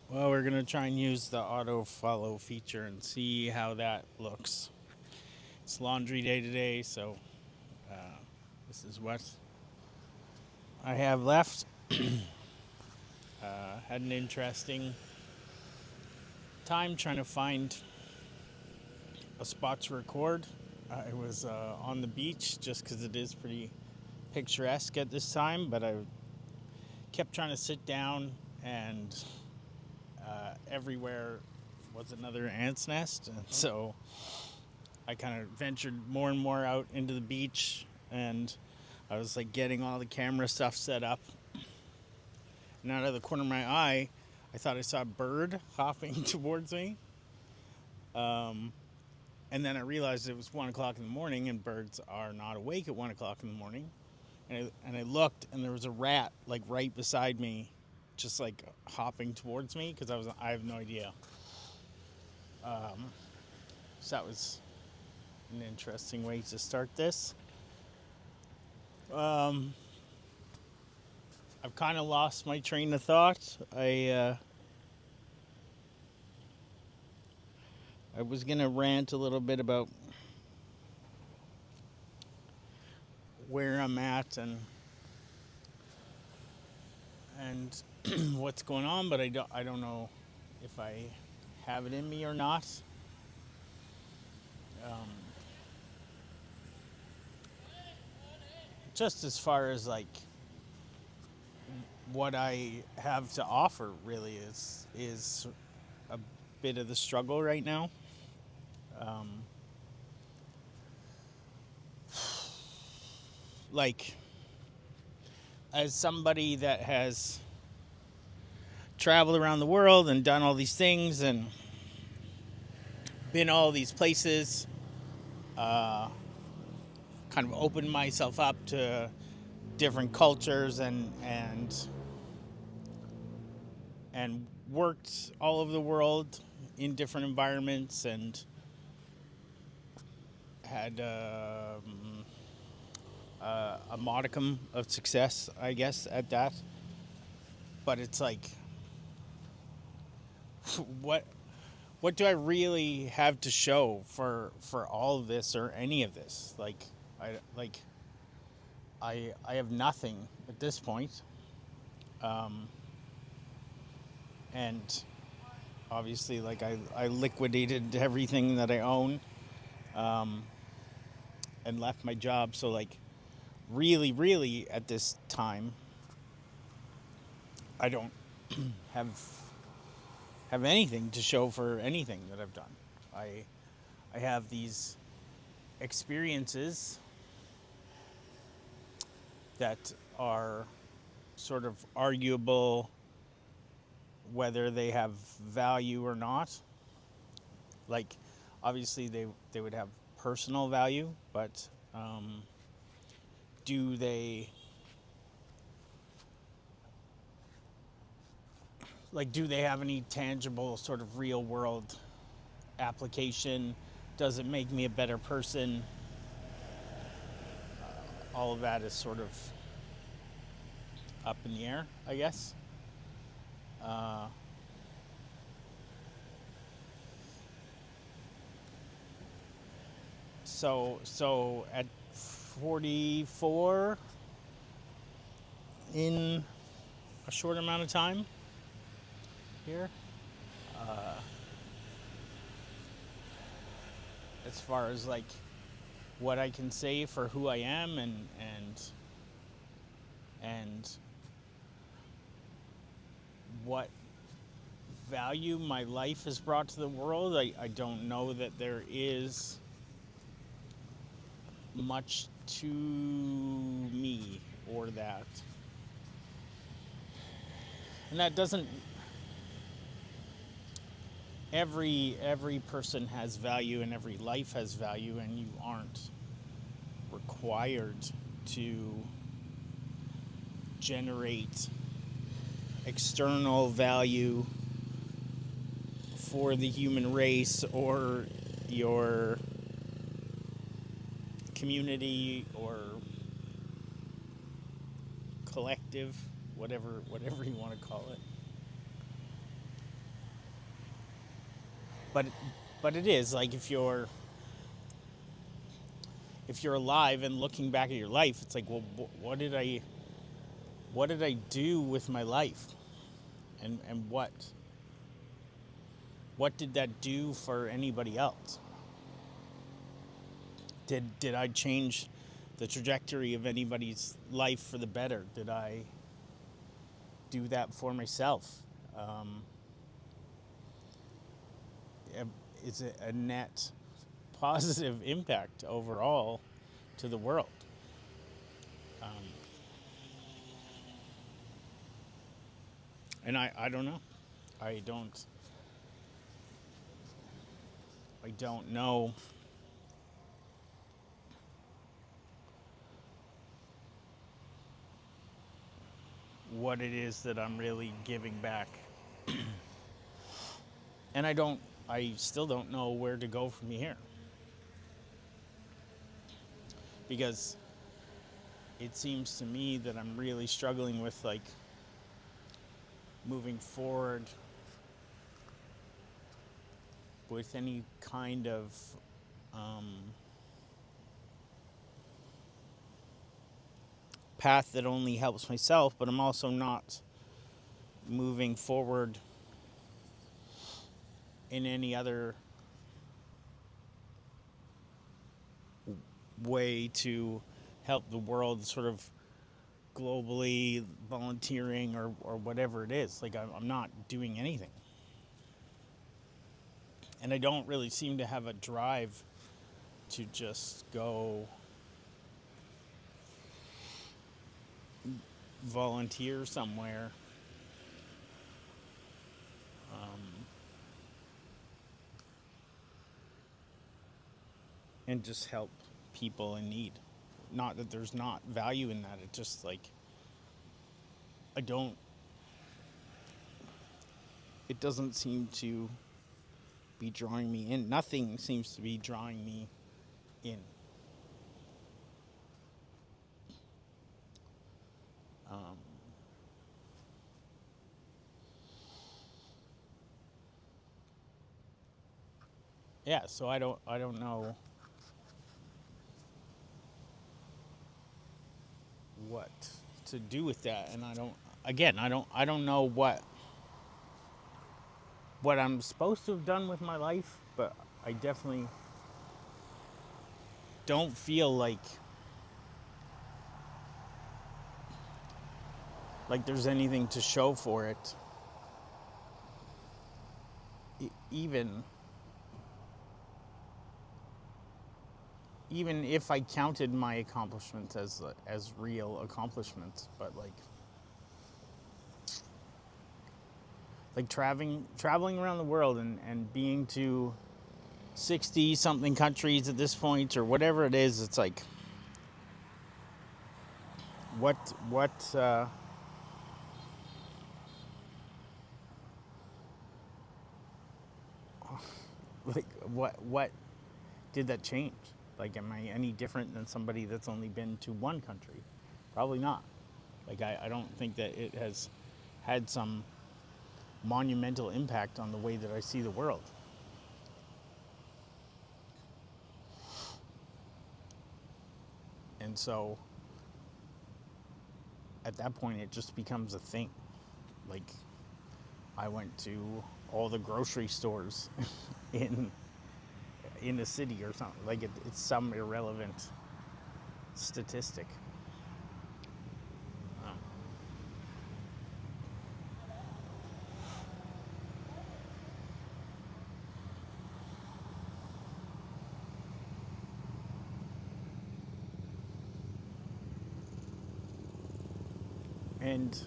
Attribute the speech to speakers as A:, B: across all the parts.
A: Well, we're gonna try and use the auto follow feature and see how that looks. It's laundry day today, so uh, this is what I have left. Had an interesting time trying to find a spot to record. I was on the beach just because it is pretty picturesque at this time, but I kept trying to sit down, and everywhere was another ant's nest. And so I kind of ventured more and more out into the beach, and I was like getting all the camera stuff set up. And out of the corner of my eye, I thought I saw a bird hopping towards me. Um, and then I realized it was 1 o'clock in the morning, and birds are not awake at 1 o'clock in the morning. And I looked, and there was a rat like right beside me, just like hopping towards me because I have no idea. Um, so that was an interesting way to start this. Um, I've kind of lost my train of thought. I was gonna rant a little bit about where I'm at and what's going on, but I don't know if I have it in me or not. Um, just as far as like what I have to offer, really is a bit of the struggle right now. Um, like as somebody that has traveled around the world and done all these things and been all these places, uh, kind of opened myself up to different cultures and worked all over the world in different environments and had a modicum of success, I guess, at that. But it's like, what what do I really have to show for all of this or any of this? Like I have nothing at this point. Um, and obviously, like I liquidated everything that I own, um, and left my job. So like really at this time, I don't have have anything to show for anything that I've done. I I have these experiences that are sort of arguable whether they have value or not. Like, obviously, they would have personal value, but do they do they have any tangible sort of real world application? Does it make me a better person? All of that is sort of up in the air, I guess. Uh, so at 44, in a short amount of time here, uh, as far as like what I can say for who I am and what value my life has brought to the world, I don't know that there is much to me or that. And that doesn't every person has value and every life has value, and you aren't required to generate external value for the human race or your community or collective, whatever you want to call it. but it is like if you're alive and looking back at your life, it's like, well, what did I do with my life, and what did that do for anybody else? Did I change the trajectory of anybody's life for the better? Did I do that for myself? Um, is it a net positive impact overall to the world? Um, and I don't know. I don't know what it is that I'm really giving back. And I still don't know where to go from here. Because it seems to me that I'm really struggling with like moving forward with any kind of path that only helps myself, but I'm also not moving forward in any other way to help the world, sort of globally, volunteering or whatever it is. Like I'm not doing anything. And I don't really seem to have a drive to just go volunteer somewhere and just help people in need. Not that there's not value in that. It's just like I don't. It doesn't seem to be drawing me in. Nothing seems to be drawing me in. Um, yeah, so I don't know what to do with that, and I don't know what I'm supposed to have done with my life, but I definitely don't feel like there's anything to show for it. Even if I counted my accomplishments as real accomplishments, but like traveling around the world and being to 60 something countries at this point, or whatever it is, it's like what like what did that change? Like, am I any different than somebody that's only been to one country? Probably not. Like, I don't think that it has had some monumental impact on the way that I see the world. And so at that point it just becomes a thing. Like, I went to all the grocery stores in a city or something. Like it's some irrelevant statistic. Um, and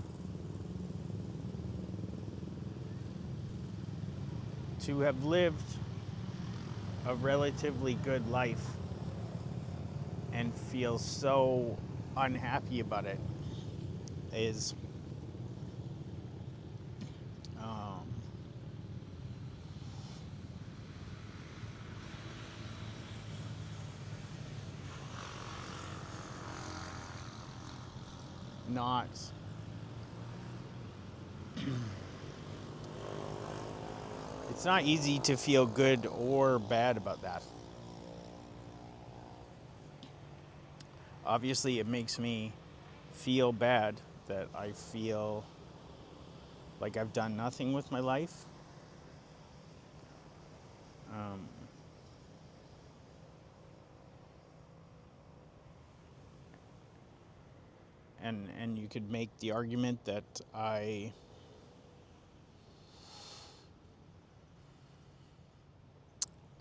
A: to have lived a relatively good life and feel so unhappy about it is um, not it's not easy to feel good or bad about that. Obviously, it makes me feel bad that I feel like I've done nothing with my life. Um, and you could make the argument that I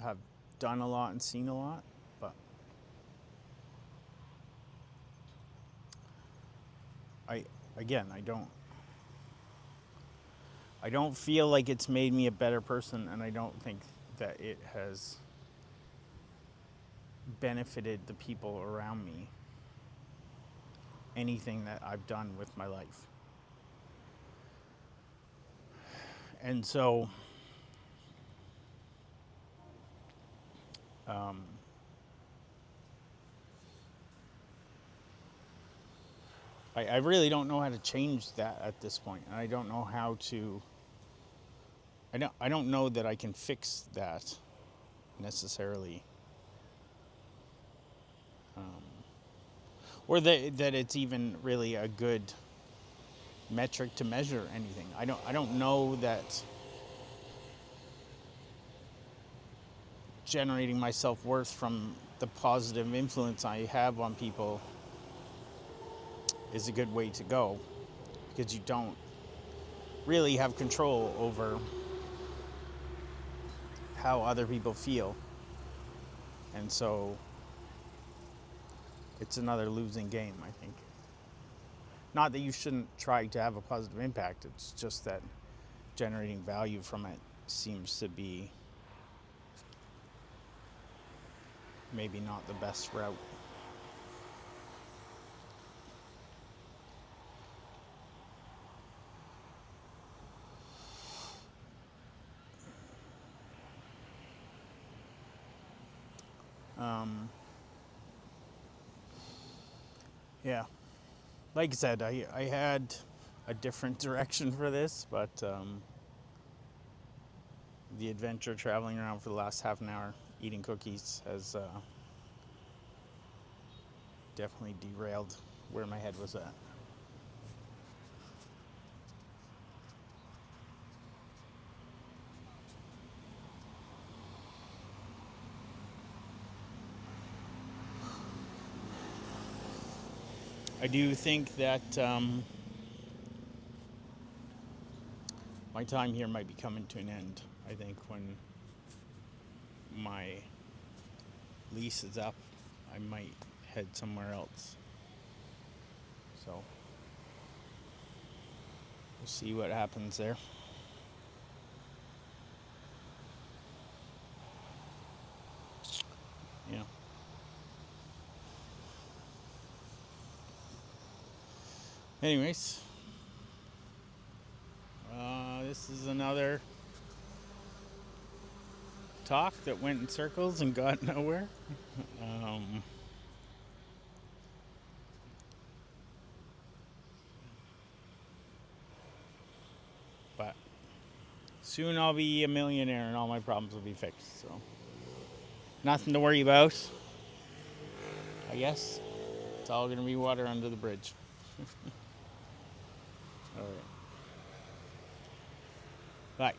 A: have done a lot and seen a lot, but I again I don't feel like it's made me a better person, and I don't think that it has benefited the people around me, anything that I've done with my life. And so um, I really don't know how to change that at this point, and I don't know how to. I don't know that I can fix that necessarily, or that it's even really a good metric to measure anything. I don't know that generating my self-worth from the positive influence I have on people is a good way to go, because you don't really have control over how other people feel. And so it's another losing game, I think. Not that you shouldn't try to have a positive impact, it's just that generating value from it seems to be maybe not the best route. Yeah. Like I said, I had a different direction for this, but the adventure traveling around for the last half an hour eating cookies has definitely derailed where my head was at. I do think that my time here might be coming to an end. I think when my lease is up, I might head somewhere else. So we'll see what happens there. Yeah. Anyways, this is another talk that went in circles and got nowhere. Um, but soon I'll be a millionaire and all my problems will be fixed. So nothing to worry about, I guess. It's all going to be water under the bridge. All right. Bye.